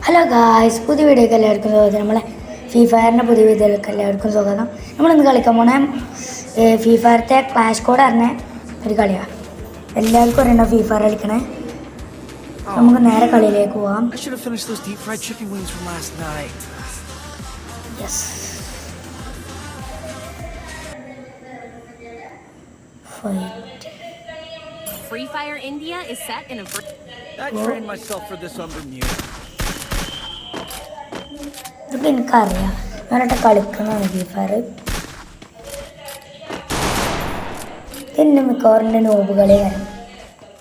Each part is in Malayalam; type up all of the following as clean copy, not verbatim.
ഹലോ ഗായ്സ്, പുതിയ വീഡിയോക്ക് എല്ലാവർക്കും സ്വാഗതം. നമ്മളെ ഫ്രീ ഫയറിൻ്റെ പുതിയ വീഡിയോയിലേക്ക് എല്ലാവർക്കും സ്വാഗതം. നമ്മളിന്ന് കളിക്കാൻ പോണേ ഫ്രീ ഫയറത്തെ ക്ലാഷ് കോഡ് അറിഞ്ഞ ഒരു കളിയാണ്. എല്ലാവർക്കും അറിയണ്ട ഫ്രീ ഫയർ കളിക്കണേ. നമുക്ക് നേരെ കളിയിലേക്ക് പോവാം. Yes, Free Fire India is set in a... I trained myself for this on Bermuda. ഇതൊക്കെ എനിക്കറിയാം. ഞാനോട്ടെ കളിക്കുന്നതാണ് ഫ്രീ ഫയർ. പിന്നെ മിക്കവാറിൻ്റെ നോബ് കളി വരും.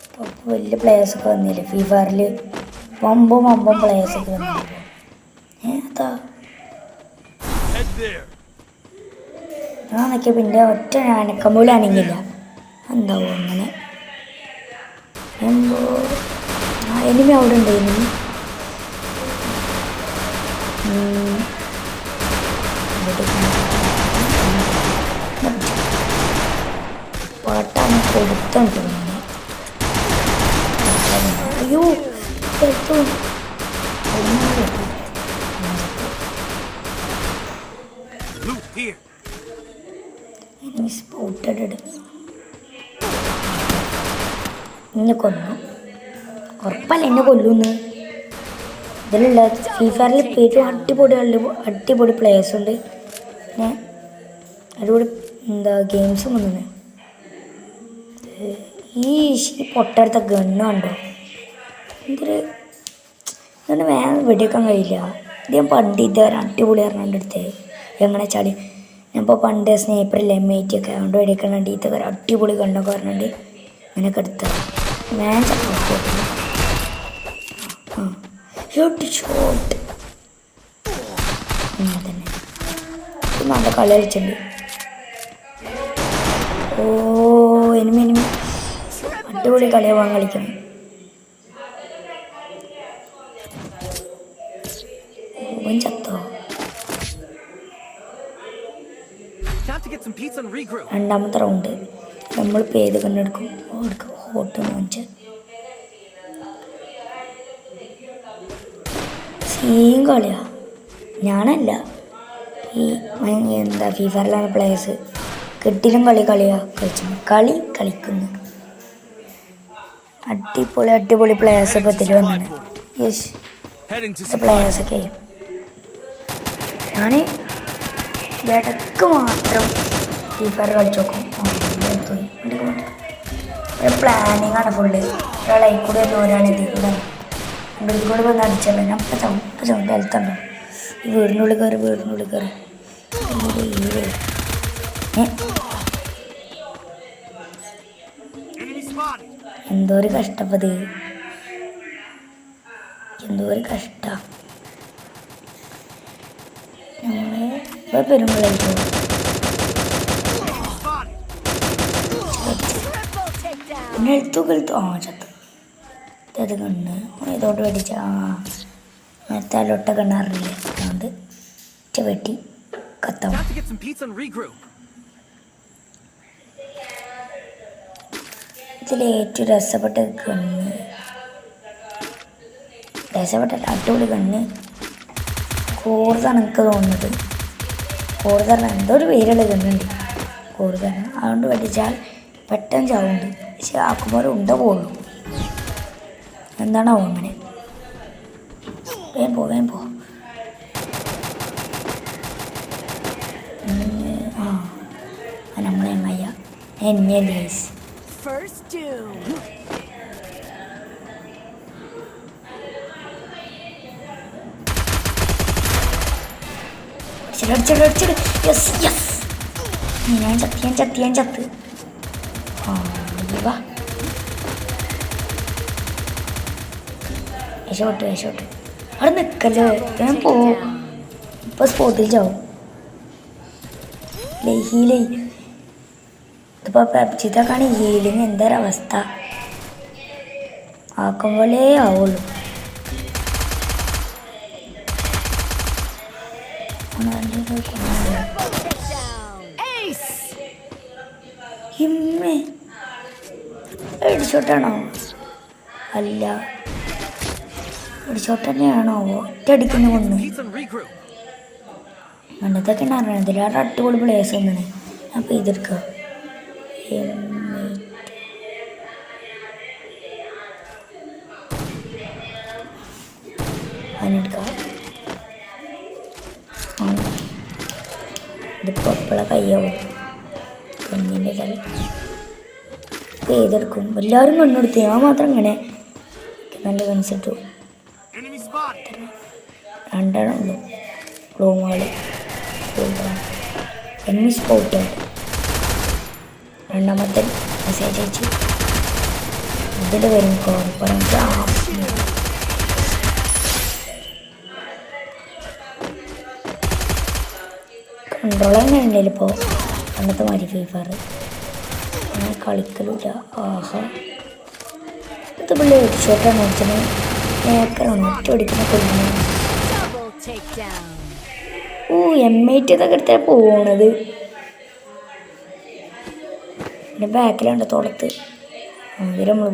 ഇപ്പോൾ വലിയ പ്ലേയേഴ്സൊക്കെ വന്നില്ലേ ഫ്രീ ഫയറിൽ. വമ്പം പ്ലേയേഴ്സൊക്കെ വന്നില്ല. അതാ ഞാൻ നോക്കിയ പിന്നെ ഒറ്റ അനക്കം പോലും അനങ്ങില്ല. എന്താവും അങ്ങനെ എന്തോ എനിമി അവിടെ ഉണ്ട്. എനിമി പാട്ടാണ് കൊടുത്തോണ്ട് അയ്യോ എനിമി സ്പോട്ടഡ്. എന്നെ കൊന്നു. ഉറപ്പല്ല എന്നെ കൊല്ലുന്ന്. ഇതിലുള്ള ഫ്രീ ഫയറിൽ ഏറ്റവും അടിപൊളി പ്ലേയേഴ്സ് ഉണ്ട്. പിന്നെ അടിപൊളി ഗെയിംസും വന്നത്. ഈ പൊട്ടടുത്ത ഗണ്ണ് കണ്ടോ, എന്തൊരു ഇങ്ങനെ വേഗം വെടിവെക്കാൻ കഴിയില്ല. ഇത് ഞാൻ പണ്ട് ഇതുവരെ അടിപൊളി അറിഞ്ഞാണ്ട് എടുത്തേ. എങ്ങനെ വെച്ചാൽ ഞാനിപ്പോൾ പണ്ട് സ്നേപ്പറില്ല M80 ഒക്കെ അതുകൊണ്ട് വെടിവെക്കാൻ വേണ്ടി ഇതൊക്കെ ഒരു അടിപൊളി ഗണ്ണൊക്കെ പറഞ്ഞിട്ട് ഇങ്ങനെയൊക്കെ എടുത്ത ഞാൻ ഷോട്ട് തന്നെ നല്ല കളി കളിച്ചിട്ടുണ്ട്. ഓ എനിമി അടിപൊളി കളിയാവാൻ കളിക്കണം. ഓൻ ചത്തോ? രണ്ടാമത്തെ റൗണ്ട് നമ്മളിപ്പോൾ ഏത് കണ്ണെടുക്കും? ഹോട്ട് വാങ്ങിച്ച് സെയിം കളിയാ. ഞാനല്ല, ഈ എന്താ ഫ്രീ ഫയറിലാണ് പ്ലേയേഴ്സ്. കെട്ടിലും കളിയാ കളിക്കുന്നു. അടിപൊളി പ്ലേയേഴ്സ് ഇപ്പോൾ ഇതിൽ വന്നാണ്. യെസ്, പ്ലേയേഴ്സൊക്കെ ഞാൻ ഇടയ്ക്ക് മാത്രം ഫ്രീ ഫയർ കളിച്ച് നോക്കും. ഒരു പ്ലാനിങ് ആണ് ഫുള്ള്. ഒരാളായി കൂടെ ഒരാൾ ഇതിൽ കൂടെ വന്ന് അടിച്ചല്ലോ. ഞാൻ ഇപ്പം ചവിട്ട് ഹെൽത്തുണ്ടോ? ഈ വീടിനുള്ളിൽ കയറി എന്തോ ഒരു കഷ്ടപ്പത്, എന്തോ ഒരു കഷ്ട. നമ്മള് പെരുമ്പളായിട്ടോ പിന്നെ എഴുത്തു ചത്ത്. അത് കണ്ണ് ഇതോട്ട് വെടിച്ച മെത്താലൊട്ട കണ്ണാറില്ലേ, അതുകൊണ്ട് വെട്ടി കത്താം. ഇതിലേറ്റവും രസപ്പെട്ട അടിപൊളി കണ്ണ് കൂടുതലാണ് എനിക്ക് തോന്നുന്നത്. കൂടുതലാണ് എന്തോ ഒരു പേരുള്ള കണ്ണുണ്ട് കൂടുതലാണ്. അതുകൊണ്ട് വെടിച്ചാൽ പെട്ടെന്ന് ചാവുണ്ട്. പക്ഷെ ആക്കുമ്പോൾ ഉണ്ട പോകുള്ളൂ. എന്താണോ അങ്ങനെ? വേഗം പോ. നമ്മളെ മയ്യ എന്നെ ലേസ് അടിച്ചിട്ട് ഞാൻ ചത്ത്. യശോട്ട് അവിടെ നിൽക്കല്ലേ, ഞാൻ പോവും. ഇപ്പം സ്പോട്ടിൽ ചാവും. ഇതിപ്പോൾ പബ്ജിതൊക്കെയാണ് ഹീലിങ്. എന്തൊരവസ്ഥ ആക്കുമ്പോഴേ ആവുള്ളൂ. ഹെഡ്ഷോട്ടാണോ? അല്ല, ഹെഡ്ഷോട്ട് തന്നെയാണോ ഒറ്റയടിക്കുന്ന കൊന്ന് Need some regroup. മണ്ടത്തൊക്കെ അറിയണം ഇതിലാറ് അടിപൊളി പ്ലേസ് ഒന്നാണ് അപ്പോൾ ഇതെടുക്കുക അതിനെടുക്കുക ഇതിപ്പോൾ എപ്പോഴാണ് കയ്യാവും പെണ്ണിൻ്റെ കളി ഇപ്പോൾ ഏതെടുക്കും എല്ലാവരും കണ്ണെടുത്ത് ഞാൻ മാത്രം ഇങ്ങനെ നല്ല കൺസെപ്റ്റ് Enemy spotted. രണ്ടെണ്ണം ഉള്ളു റൂമുകൾ എന്നി സ്പോട്ട് രണ്ടാമത്തെ മെസ്സേജ് അയച്ചു ഇതിൽ വരും കോർപ്പറേറ്റ് കൺട്രോൾ തന്നെ ഉണ്ടല്ലോ ഇപ്പോൾ പണ്ടത്തെ മാതിരി ഫ്രീ ഫയർ അങ്ങനെ കളിക്കലില്ല ആഹാ ഇത് പുള്ളി ഹെഡ്ഷോട്ടാണ് അടിച്ചത് ഏക്കറാണ് ഒറ്റ അടിക്കുന്ന കൊല്ലുന്നത് Double takedown. M8 ഇതൊക്കെ എടുത്താൽ പോണത് എൻ്റെ ബാക്കിലുണ്ട് തുളത്ത് അതിൽ നമ്മൾ